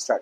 Start.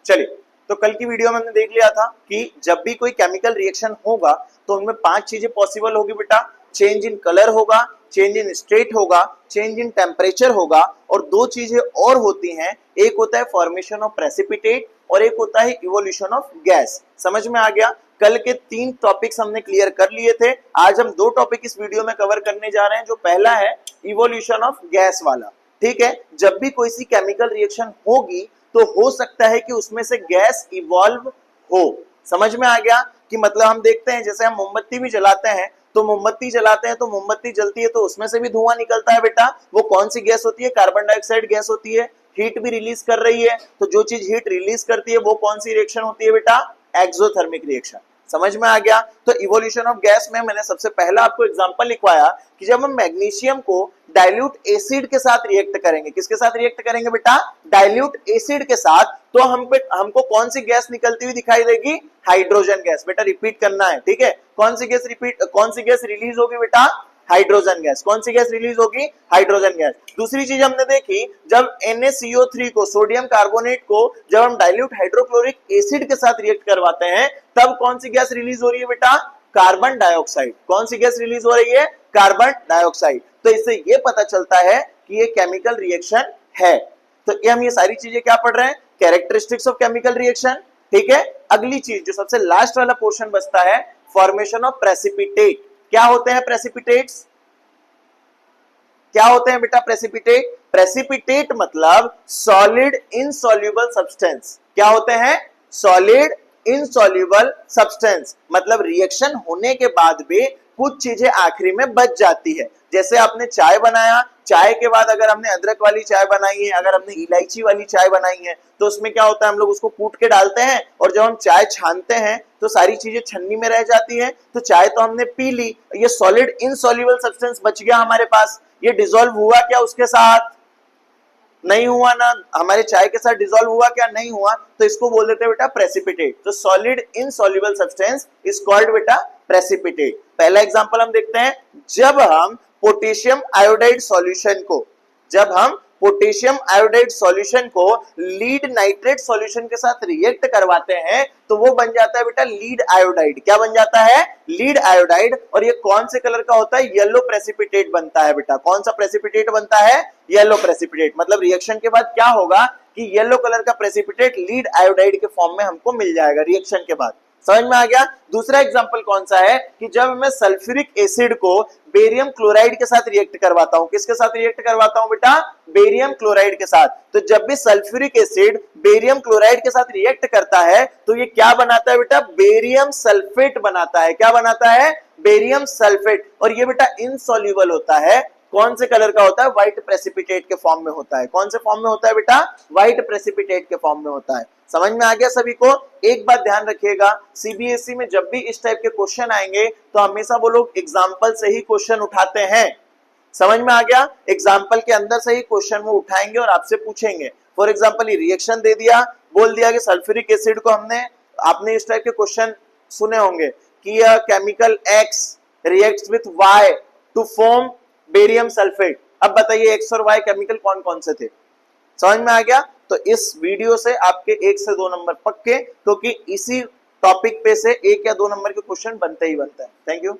चलिए, तो कल की वीडियो में हमने देख लिया था कि जब भी कोई केमिकल रिएक्शन होगा तो उनमें 5 चीजें पॉसिबल होगी बेटा। चेंज इन कलर होगा, चेंज इन स्टेट होगा, चेंज इन टेम्परेचर होगा, और 2 चीजें और होती हैं, एक होता है फॉर्मेशन ऑफ प्रेसिपिटेट और एक होता है इवोल्यूशन ऑफ गैस। समझ में आ गया? कल के 3 टॉपिक्स हमने क्लियर कर लिए थे। आज हम 2 टॉपिक इस वीडियो में कवर करने जा रहे हैं। जो पहला है इवोल्यूशन ऑफ गैस वाला। ठीक है, जब भी कोई सी केमिकल रिएक्शन होगी तो हो सकता है कि उसमें से गैस इवॉल्व हो। समझ में आ गया? कि मतलब हम देखते हैं जैसे हम मोमबत्ती भी जलाते हैं तो मोमबत्ती जलाते हैं तो मोमबत्ती जलती है तो उसमें से भी धुआं निकलता है बेटा। वो कौन सी गैस होती है? कार्बन डाइऑक्साइड गैस होती है। हीट भी रिलीज कर रही है, तो जो चीज हीट रिलीज करती है वो कौन सी रिएक्शन होती है बेटा? Exothermic reaction. समझ में आ गया? तो इवोल्यूशन ऑफ गैस में मैंने सबसे पहला आपको एग्जांपल लिखवाया कि जब हम मैग्नीशियम को डाइल्यूट एसिड के साथ रिएक्ट करेंगे, किसके साथ रिएक्ट करेंगे बेटा? डाइल्यूट एसिड के साथ, तो हमको कौन सी गैस निकलती हुई दिखाई देगी? Hydrogen gas. बेटा रिपीट करना है, ठीक है? कौन सी गैस रिलीज होगी बेटा? Hydrogen gas. कौन सी गैस रिलीज होगी? Hydrogen gas. दूसरी चीज हमने देखी, जब NaCO3 को, सोडियम कार्बोनेट को, जब हम डाइल्यूट हाइड्रोक्लोरिक एसिड के साथ रिएक्ट करवाते हैं तब कौन सी गैस रिलीज हो रही है बेटा? Carbon dioxide. कौन सी गैस रिलीज हो रही है? Carbon dioxide. तो इससे ये पता चलता है कि ये केमिकल रिएक्शन है। तो हम ये सारी चीजें क्या पढ़ रहे हैं? Characteristics of chemical reaction. ठीक है, अगली चीज जो सबसे लास्ट वाला पोर्शन बचता है, फॉर्मेशन ऑफ प्रेसिपिटेट। क्या होते हैं प्रेसिपिटेट्स? क्या होते हैं बेटा प्रेसिपिटेट? प्रेसिपिटेट मतलब सॉलिड इनसॉल्युबल सब्सटेंस। क्या होते हैं? Solid insoluble substance. मतलब रिएक्शन होने के बाद भी कुछ चीजें आखिरी में बच जाती है। जैसे आपने चाय बनाया, चाय के बाद अगर हमने अदरक वाली चाय बनाई है, अगर हमने इलायची वाली चाय बनाई है, तो उसमें क्या होता है? हम लोग उसको कूट के डालते हैं और जब हम चाय छानते हैं तो सारी चीजें छन्नी में रह जाती है। तो चाय तो हमने पी ली, ये सॉलिड इनसॉल्युबल सब्सटेंस बच गया हमारे पास। ये डिसॉल्व हुआ क्या उसके साथ? नहीं हुआ ना। हमारे चाय के साथ डिसॉल्व हुआ क्या? नहीं हुआ। तो इसको बोल देते हैं बेटा प्रेसिपिटेट। तो solid insoluble substance is called बेटा प्रेसिपिटेट। पहला एग्जांपल हम देखते हैं, जब हम पोटेशियम आयोडाइड सॉल्यूशन को, जब हम पोटेशियम आयोडाइड सॉल्यूशन को लीड नाइट्रेट सॉल्यूशन के साथ रिएक्ट करवाते हैं तो वो बन जाता है बेटा लीड आयोडाइड। क्या बन जाता है? Lead iodide. और ये कौन से कलर का होता है? येलो प्रेसिपिटेट बनता है बेटा। कौन सा प्रेसिपिटेट बनता है? Yellow precipitate. मतलब रिएक्शन के बाद क्या होगा कि येलो कलर का प्रेसिपिटेट लीड आयोडाइड के फॉर्म में हमको मिल जाएगा रिएक्शन के बाद। समझ में आ गया? दूसरा एग्जांपल कौन सा है कि जब मैं सल्फ्यूरिक एसिड को बेरियम क्लोराइड के साथ रिएक्ट करवाता हूं। किसके साथ रिएक्ट करवाता हूं बेटा? बेरियम क्लोराइड के साथ। तो जब भी सल्फ्यूरिक एसिड बेरियम क्लोराइड के साथ रिएक्ट करता है तो ये क्या बनाता है बेटा? बेरियम सल्फेट बनाता है। क्या बनाता है? Barium sulphate. और ये बेटा इनसॉल्युबल होता है। कौन से कलर का होता है? व्हाइट प्रेसिपिटेट के फॉर्म में होता है। कौन से फॉर्म में होता है बेटा? व्हाइट प्रेसिपिटेट के फॉर्म में होता है। समझ में आ गया सभी को? एक बात ध्यान रखिएगा, सीबीएसई में जब भी इस टाइप के क्वेश्चन आएंगे तो हमेशा वो लोग एग्जाम्पल से ही क्वेश्चन उठाते हैं। समझ में आ गया? एग्जाम्पल के अंदर से ही क्वेश्चन वो उठाएंगे और आपसे पूछेंगे। फॉर एग्जाम्पल ये रिएक्शन दे दिया, बोल दिया कि सल्फ्यूरिक एसिड को आपने इस टाइप के क्वेश्चन सुने होंगे कि यह chemical X reacts with Y to form barium sulphate. अब बताइए X और Y केमिकल कौन कौन से थे? समझ में आ गया? तो इस वीडियो से आपके 1 से 2 नंबर पक्के, क्योंकि इसी टॉपिक पे से 1 या 2 नंबर के क्वेश्चन बनते ही बनते हैं। Thank you.